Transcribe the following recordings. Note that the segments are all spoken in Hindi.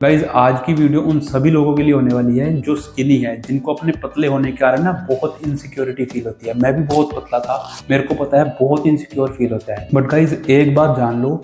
गाइज आज की वीडियो उन सभी लोगों के लिए होने वाली है जो स्किनी है, जिनको अपने पतले होने के कारण ना बहुत इनसिक्योरिटी फील होती है। मैं भी बहुत पतला था, मेरे को पता है बहुत इनसिक्योर फील होता है। बट गाइज एक बात जान लो,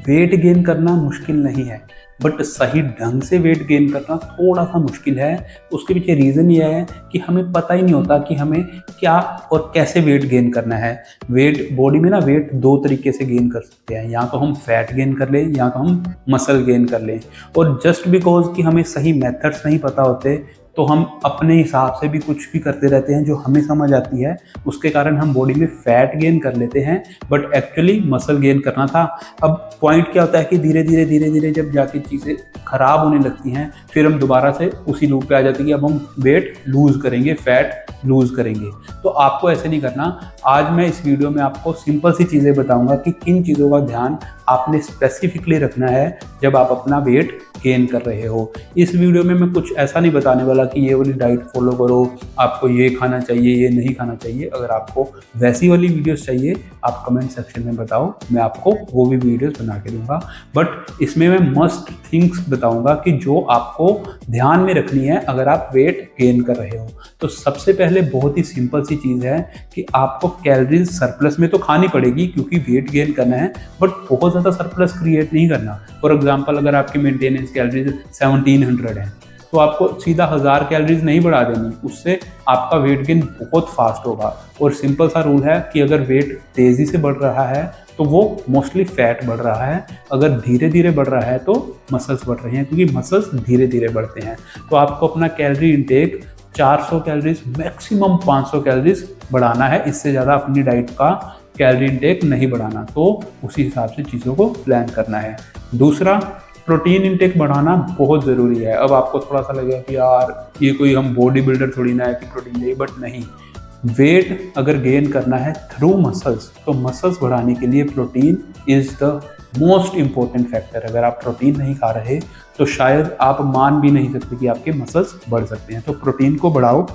वेट गेन करना मुश्किल नहीं है, बट सही ढंग से वेट गेन करना थोड़ा सा मुश्किल है। उसके पीछे रीज़न ये है कि हमें पता ही नहीं होता कि हमें क्या और कैसे वेट गेन करना है। वेट बॉडी में ना वेट दो तरीके से गेन कर सकते हैं, या तो हम फैट गेन कर लें या तो हम मसल गेन कर लें। और जस्ट बिकॉज कि हमें सही मेथड्स नहीं पता होते तो हम अपने हिसाब से भी कुछ भी करते रहते हैं जो हमें समझ आती है, उसके कारण हम बॉडी में फैट गेन कर लेते हैं, बट एक्चुअली मसल गेन करना था। अब पॉइंट क्या होता है कि धीरे धीरे जब जाके चीज़ें खराब होने लगती हैं, फिर हम दोबारा से उसी लूप पे आ जाते हैं कि अब हम वेट लूज़ करेंगे, फैट लूज़ करेंगे। तो आपको ऐसे नहीं करना। आज मैं इस वीडियो में आपको सिंपल सी चीज़ें बताऊंगा कि किन चीज़ों का ध्यान आपने स्पेसिफिकली रखना है जब आप अपना वेट गेन कर रहे हो। इस वीडियो में मैं कुछ ऐसा नहीं बताने वाला कि ये वाली डाइट फॉलो करो, आपको ये खाना चाहिए, ये नहीं खाना चाहिए। अगर आपको वैसी वाली वीडियोस चाहिए आप कमेंट सेक्शन में बताओ, मैं आपको वो भी वीडियोस बना के दूंगा। बट इसमें मैं मस्ट थिंग्स बताऊंगा कि जो आपको ध्यान में रखनी है अगर आप वेट गेन कर रहे हो। तो सबसे पहले बहुत ही सिंपल सी चीज़ है कि आपको कैलोरीज सरप्लस में तो खानी पड़ेगी क्योंकि वेट गेन करना है, बट बहुत ज़्यादा सरप्लस क्रिएट नहीं करना। फॉर एग्जांपल अगर आपकी मेंटेनेंस कैलोरीज 1700 है तो आपको सीधा 1000 कैलोरीज नहीं बढ़ा देनी, उससे आपका वेट गेन बहुत फास्ट होगा। और सिंपल सा रूल है कि अगर वेट तेज़ी से बढ़ रहा है तो वो मोस्टली फैट बढ़ रहा है, अगर धीरे धीरे बढ़ रहा है तो मसल्स बढ़ रहे हैं, क्योंकि मसल्स धीरे धीरे बढ़ते हैं। तो आपको अपना calorie intake 400 calories maximum 500 calories बढ़ाना है, इससे ज़्यादा अपनी डाइट का कैलोरी इंटेक नहीं बढ़ाना। तो उसी हिसाब से चीज़ों को प्लान करना है। दूसरा, प्रोटीन इंटेक बढ़ाना बहुत ज़रूरी है। अब आपको थोड़ा सा लगेगा कि यार ये कोई हम बॉडी बिल्डर थोड़ी ना है कि प्रोटीन ले, बट नहीं, वेट अगर गेन करना है थ्रू मसल्स तो मसल्स बढ़ाने के लिए protein is the most important factor. अगर आप प्रोटीन नहीं खा रहे तो शायद आप मान भी नहीं सकते कि आपके मसल्स बढ़ सकते हैं। तो प्रोटीन को बढ़ाओ।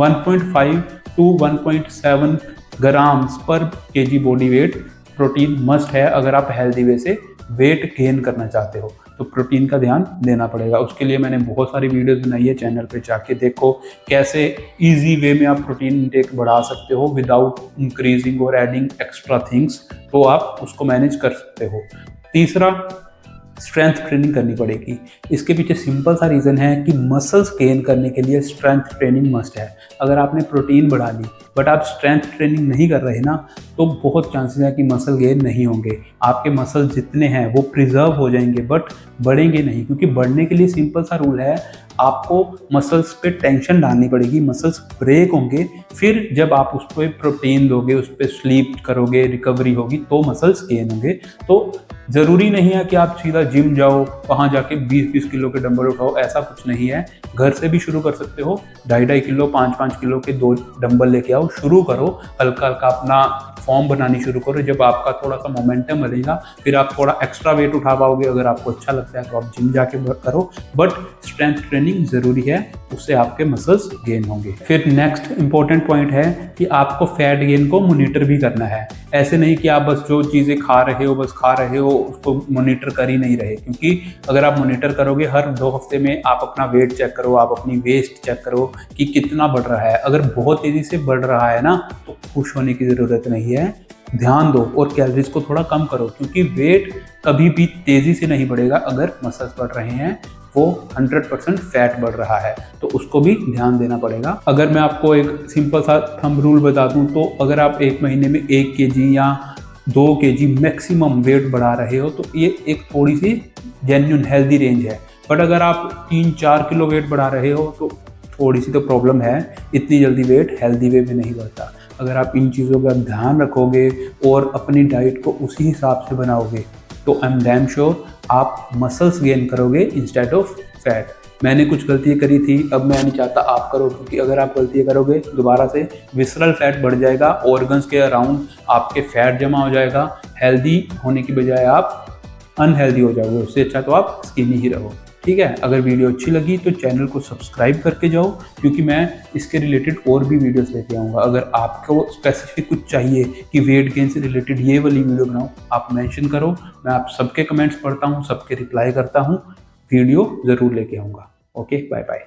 1.5 to 1.7 ग्राम्स पर KG body weight protein must है अगर आप हेल्दी वे से वेट गेन करना चाहते हो। तो प्रोटीन का ध्यान देना पड़ेगा। उसके लिए मैंने बहुत सारी वीडियोस बनाई है, चैनल पे जाके देखो कैसे इजी वे में आप प्रोटीन इंटेक बढ़ा सकते हो विदाउट इंक्रीजिंग और एडिंग एक्स्ट्रा थिंग्स, तो आप उसको मैनेज कर सकते हो। तीसरा, स्ट्रेंथ ट्रेनिंग करनी पड़ेगी। इसके पीछे सिंपल सा रीज़न है कि मसल्स गेन करने के लिए स्ट्रेंथ ट्रेनिंग मस्ट है। अगर आपने प्रोटीन बढ़ा ली बट आप स्ट्रेंथ ट्रेनिंग नहीं कर रहे ना, तो बहुत चांसेस है कि मसल गेन नहीं होंगे। आपके मसल जितने हैं वो प्रिजर्व हो जाएंगे बट बढ़ेंगे नहीं, क्योंकि बढ़ने के लिए सिंपल सा रूल है, आपको मसल्स पे टेंशन डालनी पड़ेगी, मसल्स ब्रेक होंगे, फिर जब आप उस पर प्रोटीन दोगे, उस पर स्लीप करोगे, रिकवरी होगी, तो मसल्स गेन होंगे। तो ज़रूरी नहीं है कि आप सीधा जिम जाओ, वहाँ जाके 20-20 किलो के डंबल उठाओ, ऐसा कुछ नहीं है। घर से भी शुरू कर सकते हो, 2.5 किलो 5-5 किलो के 2 डंबल लेके आओ, शुरू करो, हल्का हल्का अपना फॉर्म बनानी शुरू करो। जब आपका थोड़ा सा मोमेंटम बनेगा फिर आप थोड़ा एक्स्ट्रा वेट उठा पाओगे। अगर आपको अच्छा लगता है तो आप जिम जाके करो, बट स्ट्रेंथ ट्रेनिंग ज़रूरी है, उससे आपके मसल्स गेन होंगे। फिर नेक्स्ट इंपॉर्टेंट पॉइंट है कि आपको फैट गेन को मॉनिटर भी करना है। ऐसे नहीं कि आप बस जो चीज़ें खा रहे हो बस खा रहे हो, उसको मॉनिटर कर ही नहीं रहे, क्योंकि अगर आप मॉनिटर करोगे हर 2 हफ्ते में आप अपना वेट चेक करो, आप अपनी वेस्ट चेक करो कि कितना बढ़ रहा है। अगर बहुत तेज़ी से बढ़ रहा है ना तो खुश होने की ज़रूरत नहीं है, ध्यान दो और कैलोरीज को थोड़ा कम करो, क्योंकि वेट कभी भी तेज़ी से नहीं बढ़ेगा। अगर मसल्स बढ़ रहे हैं वो 100% फैट बढ़ रहा है, तो उसको भी ध्यान देना पड़ेगा। अगर मैं आपको एक सिंपल सा थंब रूल बता दूं तो अगर आप 1 महीने में 1 केजी या 2 केजी मैक्सिमम वेट बढ़ा रहे हो तो ये एक थोड़ी सी जेन्युइन हेल्दी रेंज है। बट अगर आप 3-4 किलो वेट बढ़ा रहे हो तो थोड़ी सी तो प्रॉब्लम है, इतनी जल्दी वेट हेल्दी वे में नहीं बढ़ता। अगर आप इन चीज़ों का ध्यान रखोगे और अपनी डाइट को उसी हिसाब से बनाओगे तो आई एम डैम श्योर आप मसल्स गेन करोगे इंस्टेड ऑफ फैट। मैंने कुछ गलतियाँ करी थी, अब मैं नहीं चाहता आप करो, क्योंकि अगर आप गलतियाँ करोगे दोबारा से विसरल फैट बढ़ जाएगा, ऑर्गन्स के अराउंड आपके फैट जमा हो जाएगा, हेल्दी होने की बजाय आप अनहेल्दी हो जाओगे। उससे अच्छा तो आप स्किनी ही रहो। ठीक है, अगर वीडियो अच्छी लगी तो चैनल को सब्सक्राइब करके जाओ, क्योंकि मैं इसके रिलेटेड और भी वीडियोस लेके आऊँगा। अगर आपको स्पेसिफिक कुछ चाहिए कि वेट गेन से रिलेटेड ये वाली वीडियो बनाओ, आप मेंशन करो, मैं आप सबके कमेंट्स पढ़ता हूँ, सबके रिप्लाई करता हूँ। वीडियो जरूर लेके आऊंगा। Okay, bye bye.